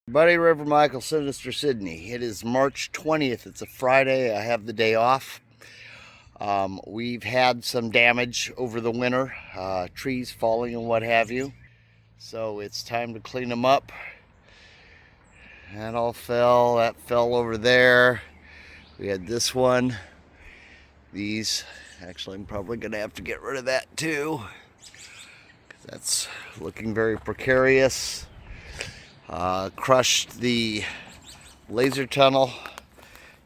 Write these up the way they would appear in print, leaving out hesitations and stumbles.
Buddy River Michael, Sinister Sidney. It is March 20th. It's a Friday. I have the day off. We've had some damage over the winter, trees falling and what have you. So it's time to clean them up. That all fell. That fell over there. We had this one. These. Actually, I'm probably going to have to get rid of that too, because that's looking very precarious. Crushed the laser tunnel.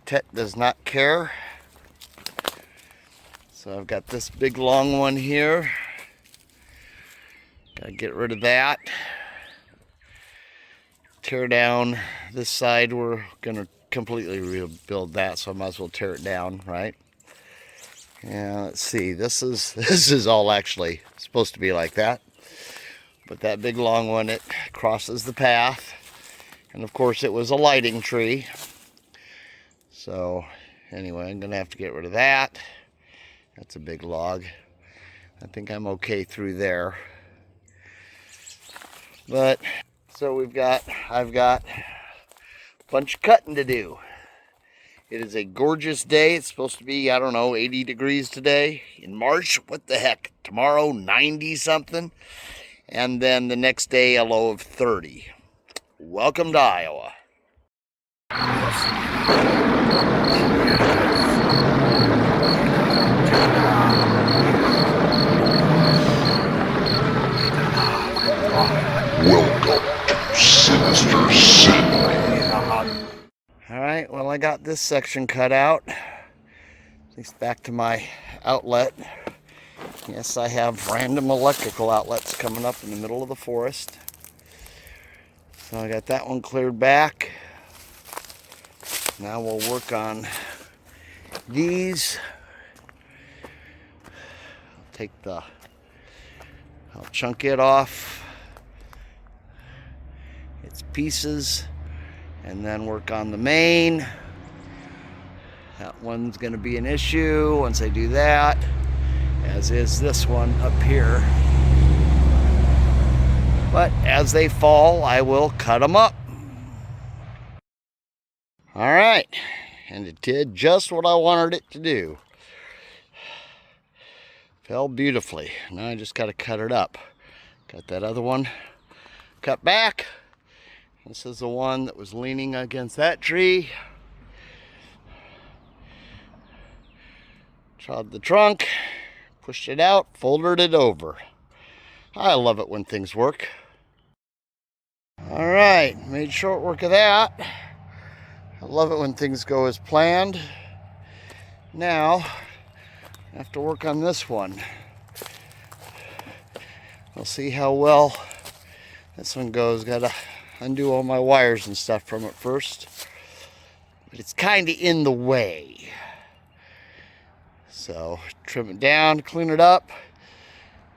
Tet does not care. So I've got this big long one here. Gotta get rid of that. Tear down this side. We're gonna completely rebuild that, so I might as well tear it down, right? Yeah, let's see. This is all actually supposed to be like that. But that big long one, it crosses the path. And of course it was a lighting tree. So anyway, I'm gonna have to get rid of that. That's a big log. I think I'm okay through there. But so I've got a bunch of cutting to do. It is a gorgeous day. It's supposed to be, I don't know, 80 degrees today in March. What the heck? Tomorrow 90 something. And then the next day a low of 30. Welcome to Iowa. Welcome to Sinister Sidney. Alright, well, I got this section cut out. At least back to my outlet. Yes, I have random electrical outlets coming up in the middle of the forest. So I got that one cleared back. Now we'll work on these. I'll chunk it off its pieces and then work on the main. That one's going to be an issue once I do that, as is this one up here. But as they fall, I will cut them up. All right, and it did just what I wanted it to do. Fell beautifully. Now I just got to cut it up. Got that other one cut back. This is the one that was leaning against that tree. Trod the trunk, pushed it out, folded it over. I love it when things work. All right, made short work of that. I love it when things go as planned. Now, I have to work on this one. We'll see how well this one goes. Gotta undo all my wires and stuff from it first. But it's kind of in the way. So, trim it down, clean it up,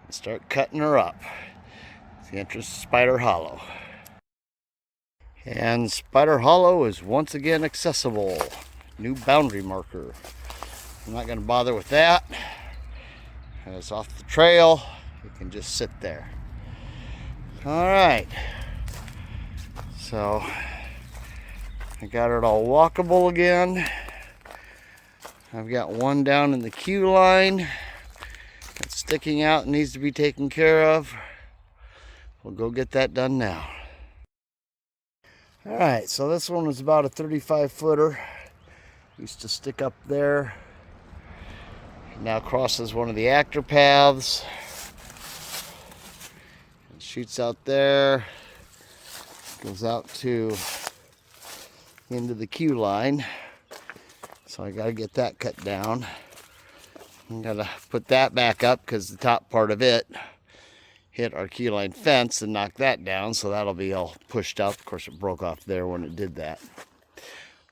and start cutting her up. It's the entrance to Spider Hollow. And Spider Hollow is once again accessible. New boundary marker. I'm not going to bother with that. It's off the trail. It can just sit there. Alright. So, I got it all walkable again. I've got one down in the queue line that's sticking out and needs to be taken care of. We'll go get that done now. Alright, so this one was about a 35-footer. Used to stick up there. Now crosses one of the actor paths. It shoots out there. Goes out to into the queue line. So I gotta get that cut down. I gotta put that back up because the top part of it hit our queue line fence and knocked that down, so that'll be all pushed up. Of course, it broke off there when it did that.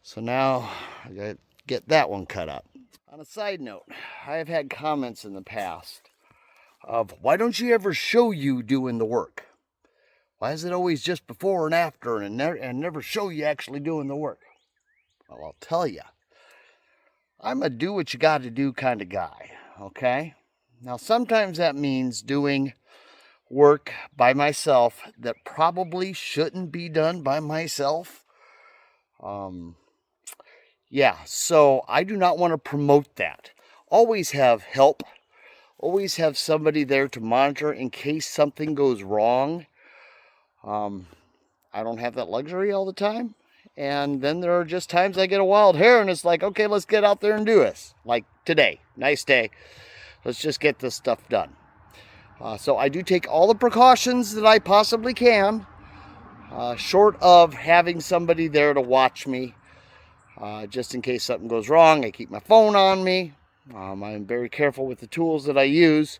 So now I gotta get that one cut up. On a side note, I have had comments in the past of, why don't you ever show you doing the work? Why is it always just before and after and never show you actually doing the work? Well, I'll tell you. I'm a do what you got to do kind of guy, okay? Now, sometimes that means doing work by myself that probably shouldn't be done by myself. Yeah, so I do not want to promote that. Always have help. Always have somebody there to monitor in case something goes wrong. I don't have that luxury all the time. And then there are just times I get a wild hair and it's like, okay, let's get out there and do this. Like today, nice day. Let's just get this stuff done. So I do take all the precautions that I possibly can, short of having somebody there to watch me. Just in case something goes wrong, I keep my phone on me. I'm very careful with the tools that I use,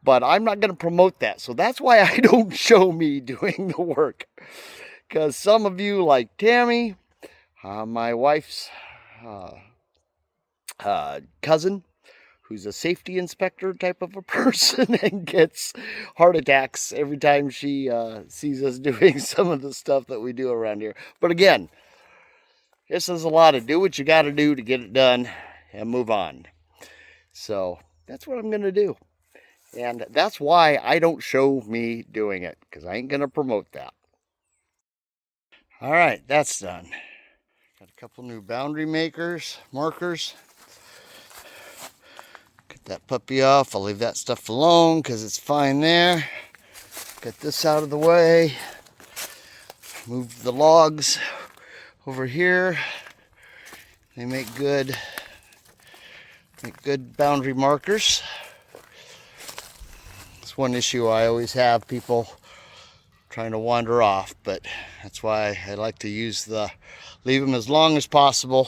but I'm not going to promote that. So that's why I don't show me doing the work. Because some of you, like Tammy, my wife's cousin, who's a safety inspector type of a person and gets heart attacks every time she sees us doing some of the stuff that we do around here. But again, this is a lot of do what you got to do to get it done and move on. So that's what I'm going to do. And that's why I don't show me doing it, because I ain't going to promote that. All right, that's done. Got a couple new boundary markers. Get that puppy off. I'll leave that stuff alone because it's fine there. Get this out of the way. Move the logs over here. They make good boundary markers. It's one issue I always have, people trying to wander off, but that's why I like to leave them as long as possible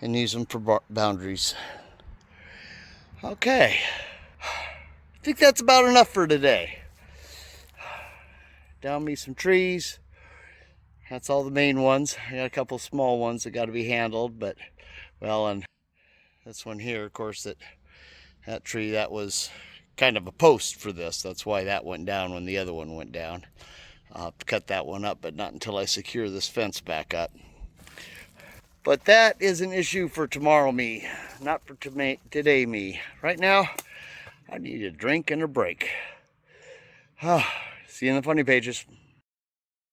and use them for boundaries. Okay, I think that's about enough for today. Down me some trees. That's all the main ones. I got a couple small ones that got to be handled, but well, and this one here, of course, that tree, that was kind of a post for this. That's why that went down when the other one went down. I'll have to cut that one up, but not until I secure this fence back up. But that is an issue for tomorrow me, not for today me. Right now, I need a drink and a break. See you in the funny pages.